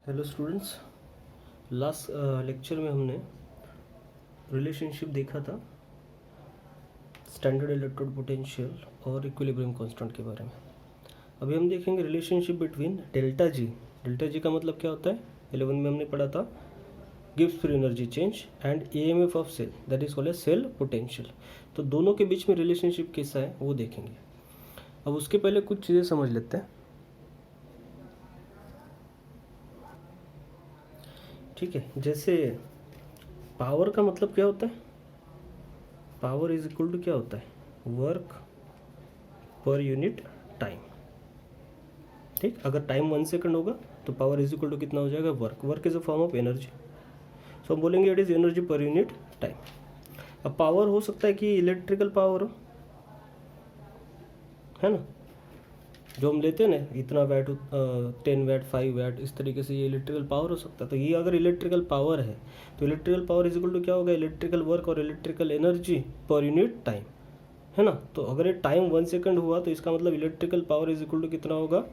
Hello students, last lecture में हमने relationship देखा था स्टैंडर्ड इलेक्ट्रोड पोटेंशियल और इक्विलिब्रियम कांस्टेंट के बारे में। अभी हम देखेंगे relationship between delta G. Delta G का मतलब क्या होता है, 11 में हमने पढ़ा था, गिव्स free energy change and EMF of cell, that is called as cell potential. तो दोनों के बीच में रिलेशनशिप कैसा है वो देखेंगे। अब उसके पहले कुछ चीज़ें समझ लेते हैं, ठीक है। जैसे पावर का मतलब क्या होता है, पावर इज इक्वल टू क्या होता है, वर्क पर यूनिट टाइम। ठीक, अगर टाइम 1 सेकंड होगा तो पावर इज इक्वल टू कितना हो जाएगा, work. Work is a form of energy, so हम बोलेंगे it is energy per unit time. अब पावर हो सकता है कि इलेक्ट्रिकल पावर हो, है ना, जो हम लेते हैं ना, इतना वैट 10 वैट 5 वैट, इस तरीके से ये इलेक्ट्रिकल पावर हो सकता है। तो ये अगर इलेक्ट्रिकल पावर है तो electrical power is equal to क्या होगा, इलेक्ट्रिकल वर्क और electrical energy per unit time, है ना। तो अगर ये टाइम 1 सेकंड हुआ तो इसका मतलब electrical power is equal to कितना होगा,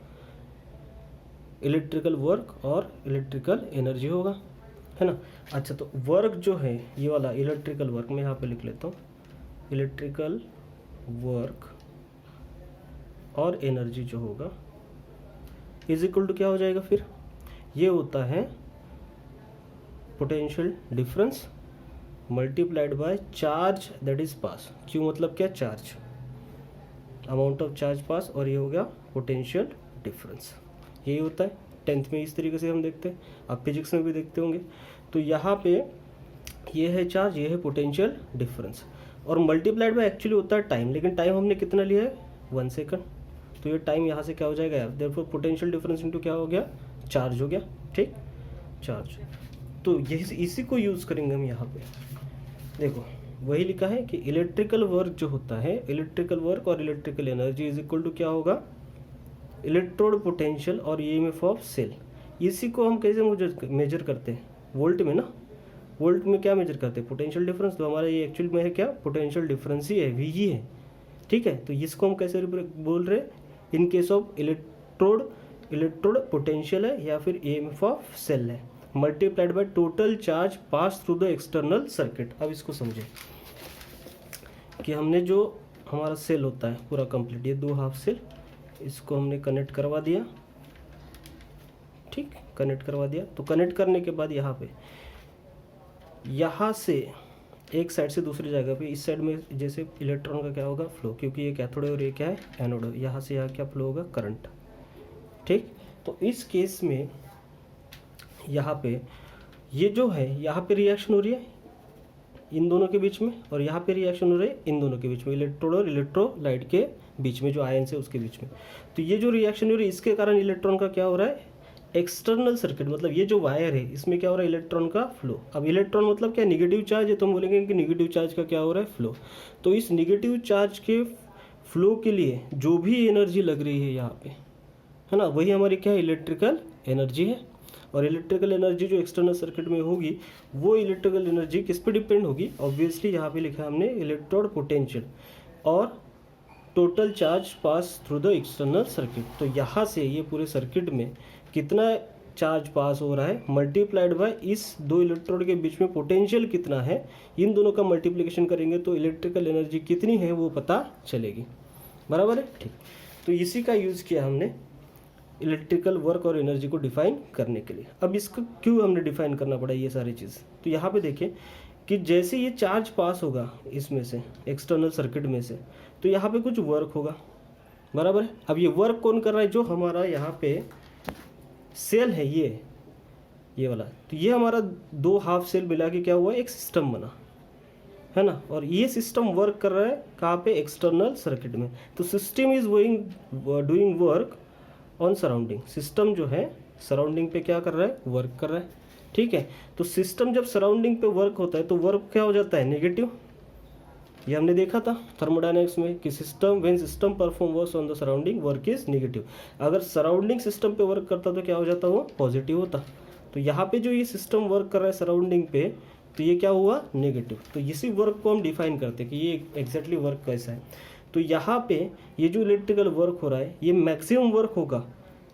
इलेक्ट्रिकल वर्क और इलेक्ट्रिकल एनर्जी होगा, है ना। अच्छा, तो वर्क जो है ये वाला इलेक्ट्रिकल वर्क, मैं यहाँ पे लिख लेता हूँ, इलेक्ट्रिकल वर्क और एनर्जी जो होगा इज इक्वल टू क्या हो जाएगा, फिर ये होता है potential difference multiplied by charge that is pass. Q मतलब क्या, चार्ज, अमाउंट ऑफ चार्ज पास, और ये हो गया पोटेंशियल डिफरेंस। यही होता है 10th में, इस तरीके से हम देखते हैं, आप फिजिक्स में भी देखते होंगे। तो यहाँ पे ये है चार्ज, ये है पोटेंशियल डिफरेंस, और मल्टीप्लाइड बाय एक्चुअली होता है टाइम, लेकिन टाइम हमने कितना लिया है, 1 सेकंड। तो ये टाइम यहाँ से क्या हो जाएगा यार, देयरफॉर पोटेंशियल डिफरेंस इनटू क्या हो गया, चार्ज हो गया। ठीक, चार्ज। तो यही इसी को यूज़ करेंगे हम यहाँ पे। देखो वही लिखा है कि इलेक्ट्रिकल वर्क जो होता है, इलेक्ट्रिकल वर्क और electrical energy is equal to क्या होगा, इलेक्ट्रोड पोटेंशियल और ईएमएफ ऑफ सेल। इसी को हम कैसे मेजर करते हैं, वोल्ट में ना। वोल्ट में क्या मेजर करते हैं, पोटेंशियल डिफरेंस। तो हमारा ये एक्चुअल में है क्या, पोटेंशियल डिफरेंस ही है, वी ही है। ठीक है, तो इसको हम कैसे बोल रहे हैं, in case of electrode, electrode potential है या फिर ईएमएफ ऑफ सेल है, multiplied by total charge pass through the external circuit. अब इसको समझें कि हमने जो हमारा सेल होता है पूरा कंप्लीट, ये 2 हाफ सेल, इसको हमने कनेक्ट करवा दिया। ठीक, कनेक्ट करवा दिया। तो कनेक्ट करने के बाद यहाँ पे, यहाँ से एक साइड से दूसरी जगह पे, इस साइड में जैसे इलेक्ट्रॉन का क्या होगा, फ्लो, क्योंकि ये कैथोड है और ये क्या है, एनोड है। यहाँ से यहाँ क्या फ्लो होगा, करंट। ठीक, तो इस केस में यहाँ पे ये जो है, यहाँ पे रिएक्शन हो रही है इन दोनों के बीच में, और यहाँ पे रिएक्शन हो रही है इन दोनों के बीच में, इलेक्ट्रोड और इलेक्ट्रोलाइट के बीच में, जो आयन है उसके बीच में। तो ये जो रिएक्शन हो रही है इसके कारण इलेक्ट्रॉन का क्या हो रहा है, एक्सटर्नल सर्किट, मतलब ये जो वायर है इसमें क्या हो रहा है, इलेक्ट्रॉन का फ्लो। अब इलेक्ट्रॉन मतलब क्या, निगेटिव चार्ज है, तो हम बोलेंगे कि निगेटिव चार्ज का क्या हो रहा है, फ्लो। तो इस निगेटिव चार्ज के फ्लो के लिए जो भी एनर्जी लग रही है यहाँ पे, है ना, वही हमारी क्या है, इलेक्ट्रिकल एनर्जी है। और इलेक्ट्रिकल एनर्जी जो एक्सटर्नल सर्किट में होगी, वो इलेक्ट्रिकल एनर्जी किस पे डिपेंड होगी, ऑब्वियसली यहाँ पे लिखा है हमने इलेक्ट्रोड पोटेंशियल और total charge pass through the external circuit. तो यहाँ से ये पूरे सर्किट में कितना चार्ज पास हो रहा है, मल्टीप्लाइड बाय इस 2 इलेक्ट्रोड के बीच में पोटेंशियल कितना है, इन दोनों का मल्टीप्लिकेशन करेंगे तो इलेक्ट्रिकल एनर्जी कितनी है वो पता चलेगी। बराबर है, ठीक। तो इसी का यूज़ किया हमने इलेक्ट्रिकल वर्क और एनर्जी को डिफाइन करने के लिए। अब इसको क्यों हमने डिफाइन करना पड़ा ये सारी चीज़, तो यहाँ पे देखें कि जैसे ये चार्ज पास होगा इसमें से, एक्सटर्नल सर्किट में से, तो यहाँ पे कुछ वर्क होगा। बराबर है। अब ये वर्क कौन कर रहा है, जो हमारा यहाँ पे सेल है, ये वाला, तो ये हमारा 2 हाफ सेल मिला के क्या हुआ, एक सिस्टम बना, है ना। और ये सिस्टम वर्क कर रहा है कहाँ पे, एक्सटर्नल सर्किट में। तो system is doing work on surrounding. System जो है सराउंडिंग पे क्या कर रहा है, वर्क कर रहा है। ठीक है, तो सिस्टम जब सराउंडिंग पे वर्क होता है तो वर्क क्या हो जाता है, नेगेटिव। ये हमने देखा था थर्मोडायनेमिक्स में कि system, when system perform works on the surrounding, work is negative. अगर सराउंडिंग सिस्टम पे वर्क करता तो क्या हो जाता, वो पॉजिटिव होता। तो यहाँ पे जो ये सिस्टम वर्क कर रहा है सराउंडिंग पे, तो ये क्या हुआ, नेगेटिव। तो इसी वर्क को हम डिफाइन करते हैं कि ये एग्जैक्टली वर्क कैसा है। तो यहाँ पे ये जो इलेक्ट्रिकल वर्क हो रहा है, ये मैक्सिमम वर्क होगा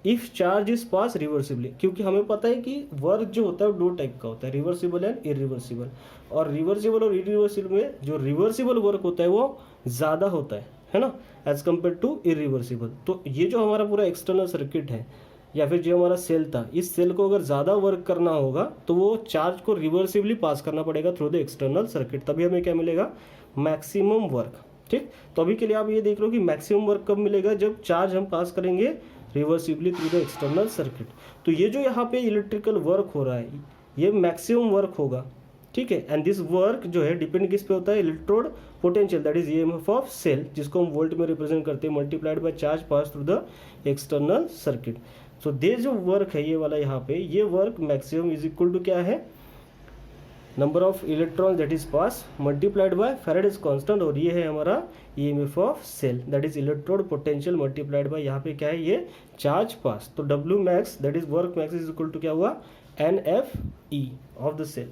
if charge is pass reversibly, क्योंकि हमें पता है कि वर्क जो होता है वो 2 टाइप का होता है, रिवर्सिबल एंड इरिवर्सिबल। और रिवर्सिबल और इरिवर्सिबल में जो रिवर्सिबल वर्क होता है वो ज़्यादा होता है ना, एज कम्पेयर टू इरिवर्सिबल। तो ये जो हमारा पूरा एक्सटर्नल सर्किट है या फिर जो हमारा सेल था, इस सेल को अगर ज़्यादा वर्क करना होगा तो वो चार्ज को रिवर्सिबली पास करना पड़ेगा थ्रू द एक्सटर्नल सर्किट, तभी हमें क्या मिलेगा, मैक्सिमम वर्क। ठीक, तो अभी के लिए आप ये देख लो कि मैक्सिमम वर्क कब मिलेगा, जब चार्ज हम पास करेंगे reversibly through the external circuit. तो ये जो यहाँ पे इलेक्ट्रिकल वर्क हो रहा है ये मैक्सिमम वर्क होगा। ठीक है, एंड दिस वर्क जो है डिपेंड किस पे होता है, electrode potential that is EMF of cell, जिसको हम वोल्ट में रिप्रेजेंट करते हैं, multiplied by charge pass through the external circuit. So the जो वर्क है ये वाला यहाँ पे, ये work maximum is equal to क्या है, number of electron that is pass multiplied by Faraday's constant, और ये है हमारा EMF of cell that is electrode potential multiplied by यहाँ पे क्या है, ये चार्ज पास। तो W max that is work max is equal to क्या हुआ, NFE of the cell.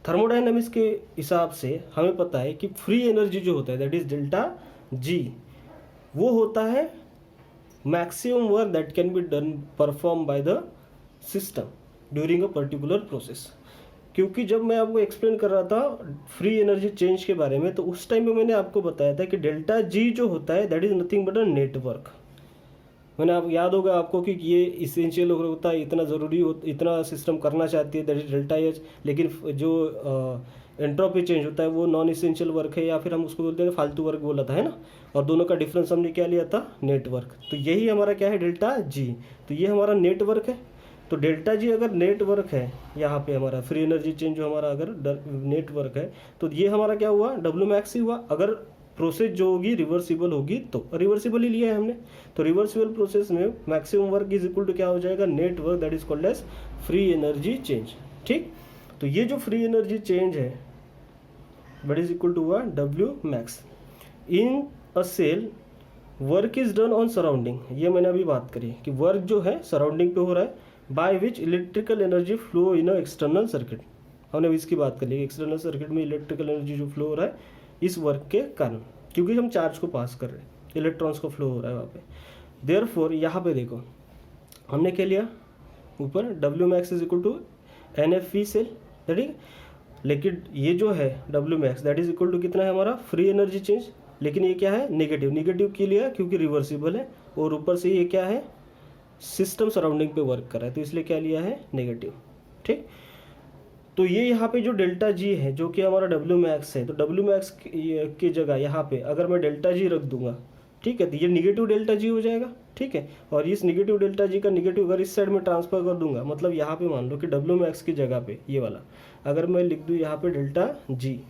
Thermodynamics के हिसाब से हमें पता है कि फ्री एनर्जी जो होता है दैट इज डेल्टा जी, वो होता है maximum work that can be done perform by the system during a particular process. क्योंकि जब मैं आपको एक्सप्लेन कर रहा था फ्री एनर्जी चेंज के बारे में, तो उस टाइम पे मैंने आपको बताया था कि डेल्टा जी जो होता है that is nothing but a network. मैंने आप याद होगा आपको कि ये इसेंशियल होता है, इतना ज़रूरी हो, इतना सिस्टम करना चाहती है दैट इज डेल्टा एच, लेकिन जो एंट्रोपी चेंज होता है वो नॉन इसेंशियल वर्क है, या फिर हम उसको बोलते हैं फालतू वर्क बोला था, है ना। और दोनों का डिफरेंस हमने क्या लिया था, नेटवर्क। तो यही हमारा क्या है, डेल्टा जी। तो ये हमारा नेटवर्क है। तो डेल्टा जी अगर नेटवर्क है, यहाँ पे हमारा फ्री एनर्जी चेंज जो हमारा अगर नेटवर्क है, तो ये हमारा क्या हुआ, डब्ल्यू मैक्स ही हुआ। अगर प्रोसेस जो होगी रिवर्सिबल होगी तो रिवर्सिबल ही लिया है हमने। तो रिवर्सिबल प्रोसेस में maximum work is equal to क्या हो जाएगा, net work that is called as free energy change. ठीक, तो ये जो फ्री एनर्जी चेंज है दैट इज इक्वल टू हुआ W max. In a cell work is done on surrounding, ये मैंने अभी बात करी कि वर्क जो है सराउंडिंग पे हो रहा है, by which electrical energy flow in a external circuit. हमने इसकी बात कर ली, एक्सटर्नल सर्किट में इलेक्ट्रिकल एनर्जी जो फ्लो हो रहा है इस वर्क के कारण, क्योंकि हम चार्ज को पास कर रहे हैं, इलेक्ट्रॉन्स को फ्लो हो रहा है वहाँ पे। देयरफॉर यहाँ पे देखो हमने क्या लिया, ऊपर W max is equal to NFE cell, ठीक। लेकिन ये जो है W max that is equal to कितना है हमारा, फ्री एनर्जी चेंज। लेकिन ये क्या है, नेगेटिव। नेगेटिव क्यों लिया, क्योंकि रिवर्सिबल है, और ऊपर से ये क्या है, सिस्टम सराउंडिंग पे वर्क कर रहा है, तो इसलिए क्या लिया है, नेगेटिव। ठीक, तो ये यहाँ पे जो डेल्टा जी है जो कि हमारा डब्ल्यू मैक्स है, तो डब्ल्यू मैक्स की जगह यहाँ पे अगर मैं डेल्टा जी रख दूंगा, ठीक है, तो ये निगेटिव डेल्टा जी हो जाएगा। ठीक है, और इस निगेटिव डेल्टा जी का निगेटिव अगर इस साइड में ट्रांसफर कर दूंगा, मतलब यहाँ पे मान लो कि डब्ल्यू मैक्स की जगह पे ये वाला अगर मैं लिख दूँ यहाँ पे डेल्टा जी,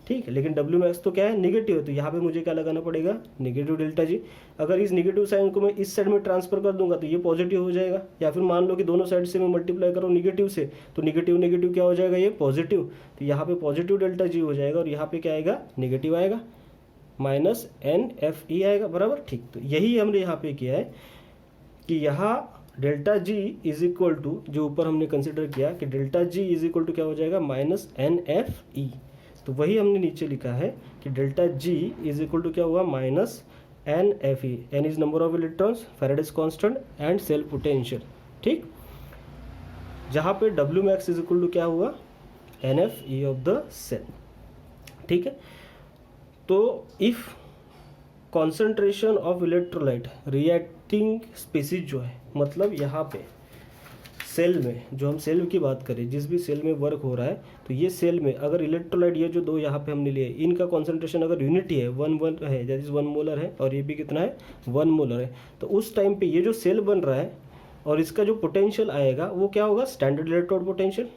ठीक है, लेकिन डब्ल्यू मैक्स तो क्या है, निगेटिव है, तो यहाँ पे मुझे क्या लगाना पड़ेगा, निगेटिव डेल्टा जी। अगर इस निगेटिव साइन को मैं इस साइड में ट्रांसफर कर दूंगा तो ये पॉजिटिव हो जाएगा, या फिर मान लो कि दोनों साइड से मैं मल्टीप्लाई करूँ निगेटिव से, तो निगेटिव निगेटिव क्या हो जाएगा, ये पॉजिटिव, तो यहाँ पे पॉजिटिव डेल्टा जी हो जाएगा, और यहाँ पे क्या आएगा, निगेटिव आएगा, माइनस NFE आएगा, बराबर। ठीक, तो यही हमने यहाँ पे किया है कि यहाँ delta G is equal to, जो ऊपर हमने कंसिडर किया कि delta G is equal to क्या हो जाएगा, माइनस NFE। तो वही हमने नीचे लिखा है कि delta G is equal to क्या हुआ, minus NFE। N is number of electrons, Faraday's constant and cell potential. ठीक, जहाँ पे W max is equal to क्या हुआ, NFE ऑफ द सेल। ठीक है, तो if concentration of electrolyte reacting species जो है, मतलब यहाँ पे सेल में, जो हम सेल की बात करें, जिस भी सेल में वर्क हो रहा है, तो ये सेल में अगर इलेक्ट्रोलाइट ये जो दो यहाँ पे हमने लिए, इनका कॉन्सेंट्रेशन अगर यूनिटी है 1 है, दैट इज 1 मोलर है, और ये भी कितना है, 1 मोलर है, तो उस टाइम पे ये जो सेल बन रहा है और इसका जो पोटेंशियल आएगा वो क्या होगा, स्टैंडर्ड इलेक्ट्रोड पोटेंशियल।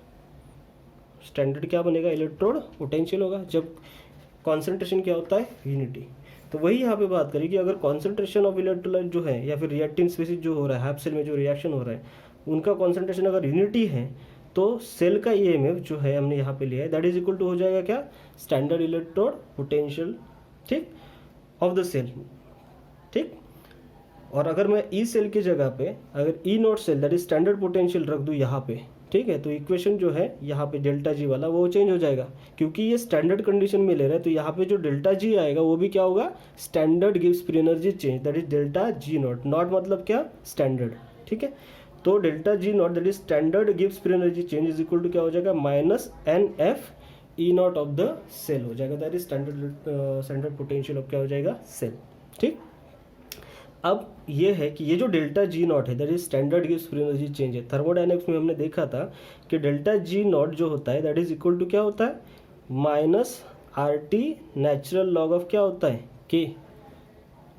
स्टैंडर्ड क्या बनेगा, इलेक्ट्रोड पोटेंशियल होगा, जब कॉन्सेंट्रेशन क्या होता है, यूनिटी। तो वही यहाँ पे बात करें कि अगर कॉन्सेंट्रेशन ऑफ इलेक्ट्रोलाइट जो है, या फिर रिएक्टिंग स्पीसीज जो हो रहा है, हाफ सेल में जो रिएक्शन हो रहा है, उनका कॉन्सेंट्रेशन अगर यूनिटी है, तो सेल का EMF जो है हमने यहाँ पे लिया है दैट इज इक्वल टू हो जाएगा क्या, स्टैंडर्ड इलेक्ट्रोड पोटेंशियल, ठीक, ऑफ द सेल। ठीक, और अगर मैं ई सेल की जगह पे अगर E not cell that is standard potential रख दूँ यहाँ पे, ठीक है। तो इक्वेशन जो है यहाँ पे डेल्टा जी वाला वो चेंज हो जाएगा, क्योंकि ये स्टैंडर्ड कंडीशन में ले रहे हैं। तो यहाँ पे जो डेल्टा जी आएगा वो भी क्या होगा, स्टैंडर्ड गिव्स free energy change, that is delta G not. Not मतलब क्या, स्टैंडर्ड, ठीक है। तो delta G not that is standard गिव्स free energy change is equal to क्या हो जाएगा, minus N F E not of the cell हो जाएगा, that is standard potential of क्या हो जाएगा, सेल, ठीक। अब ये है कि ये जो डेल्टा जी नॉट है दैट इज स्टैंडर्ड गिव्स फ्री एनर्जी चेंज है। थर्मोडायनेमिक्स में हमने देखा था कि डेल्टा जी नॉट जो होता है दैट इज इक्वल टू क्या होता है, minus R T natural log of क्या होता है, K,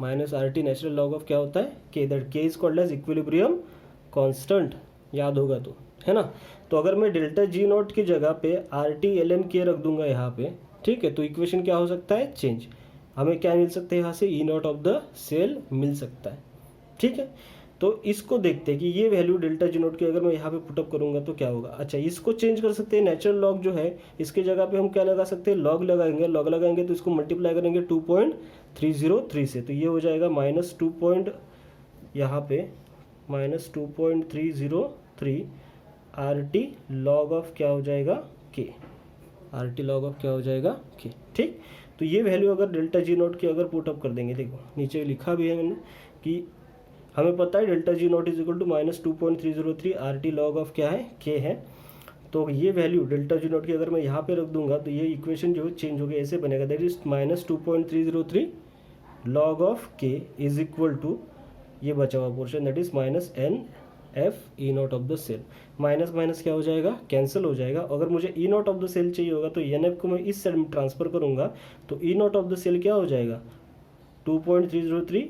minus R T natural log of क्या होता है, K, that K is called as equilibrium constant, याद होगा तो, है ना। तो अगर मैं डेल्टा जी नॉट की जगह पे आर टी एल एन के रख दूंगा यहाँ पे, ठीक है, तो इक्वेशन क्या हो सकता है, चेंज। हमें क्या मिल सकता है यहाँ से, ई नॉट ऑफ द सेल मिल सकता है, ठीक है। तो इसको देखते हैं कि ये वैल्यू डेल्टा जी नॉट की अगर मैं यहाँ पे पुटअप करूँगा तो क्या होगा। अच्छा, इसको चेंज कर सकते हैं, नेचुरल लॉग जो है इसके जगह पे हम क्या लगा सकते हैं, लॉग लगाएंगे। लॉग लगाएंगे तो इसको मल्टीप्लाई करेंगे 2.303 से, तो ये हो जाएगा माइनस 2. यहाँ पे minus 2.303 R T log of क्या हो जाएगा, के, आर टी लॉग ऑफ क्या हो जाएगा, के, ठीक। तो ये वैल्यू अगर डेल्टा जी नॉट की अगर पुटअप कर देंगे, देखो नीचे लिखा भी है मैंने कि हमें पता है delta G not is equal to minus 2.303 R T log of क्या है, के है। तो ये वैल्यू डेल्टा जी नॉट की अगर मैं यहाँ पे रख दूंगा तो ये इक्वेशन जो है चेंज हो गया, ऐसे बनेगा, that is minus 2.303 log of K is equal to ये बचा हुआ portion that is minus N F E not of the cell. Minus minus क्या हो जाएगा, कैंसिल हो जाएगा। अगर मुझे E not of the cell चाहिए होगा तो एन एफ को मैं इस साइड में ट्रांसफर करूंगा तो ई नॉट ऑफ द सेल क्या हो जाएगा, 2.303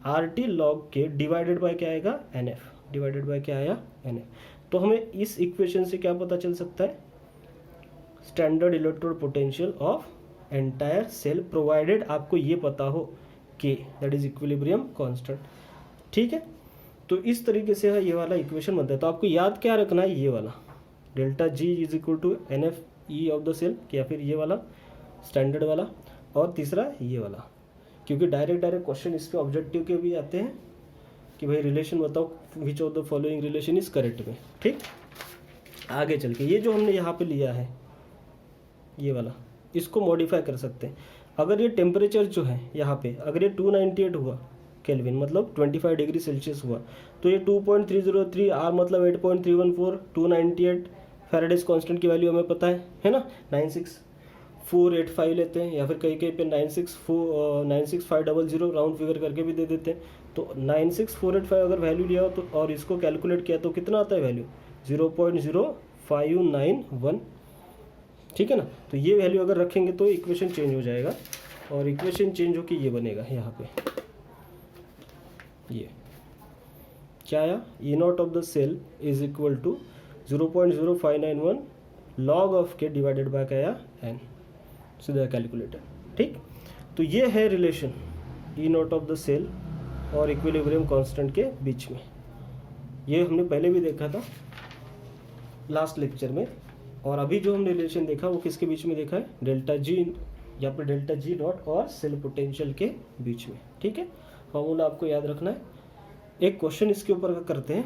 आर टी लॉग के डिवाइडेड बाय क्या आएगा, एन एफ, डिवाइडेड बाय क्या आया, एन एफ। तो हमें इस इक्वेशन से क्या पता चल सकता है, standard electrode potential of entire cell, provided आपको ये पता हो के, दैट इज इक्विलिब्रियम कांस्टेंट, ठीक है। तो इस तरीके से है ये वाला इक्वेशन बनता है। तो आपको याद क्या रखना है, ये वाला delta G is equal to N F E of the cell, या फिर ये वाला स्टैंडर्ड वाला, और तीसरा ये वाला, क्योंकि डायरेक्ट क्वेश्चन इस पे ऑब्जेक्टिव के भी आते हैं कि भाई रिलेशन बताओ which of the following relation is correct में, ठीक। आगे चल के ये जो हमने यहाँ पे लिया है ये वाला, इसको मॉडिफाई कर सकते हैं। अगर ये टेम्परेचर जो है यहाँ पे अगर ये 298 हुआ केल्विन, मतलब 25 डिग्री सेल्सियस हुआ, तो ये 2.303 आर मतलब 8.314, 298 फैराडेज कांस्टेंट की वैल्यू हमें पता है ना, 96485 लेते हैं, या फिर कहीं कहीं पे 96500 राउंड फिगर करके भी दे देते हैं। तो 96485 अगर वैल्यू लिया हो तो, और इसको कैलकुलेट किया तो कितना आता है वैल्यू, 0.0591, ठीक है ना। तो ये वैल्यू अगर रखेंगे तो इक्वेशन चेंज हो जाएगा, और इक्वेशन चेंज होकर ये बनेगा यहाँ पे, ये क्या आया, E not of the cell is equal to 0.0591 log of K divided by क्या आया, एन, सीधा कैलकुलेटर, ठीक। तो ये है relation E not of the cell और इक्विलिब्रियम कांस्टेंट के बीच में। ये हमने पहले भी देखा था लास्ट लेक्चर में, और अभी जो हमने रिलेशन देखा वो किसके बीच में देखा है, डेल्टा जी या फिर डेल्टा जी नॉट और सेल पोटेंशियल के बीच में, ठीक है। फॉर्मूला आपको याद रखना है। एक क्वेश्चन इसके ऊपर का करते हैं।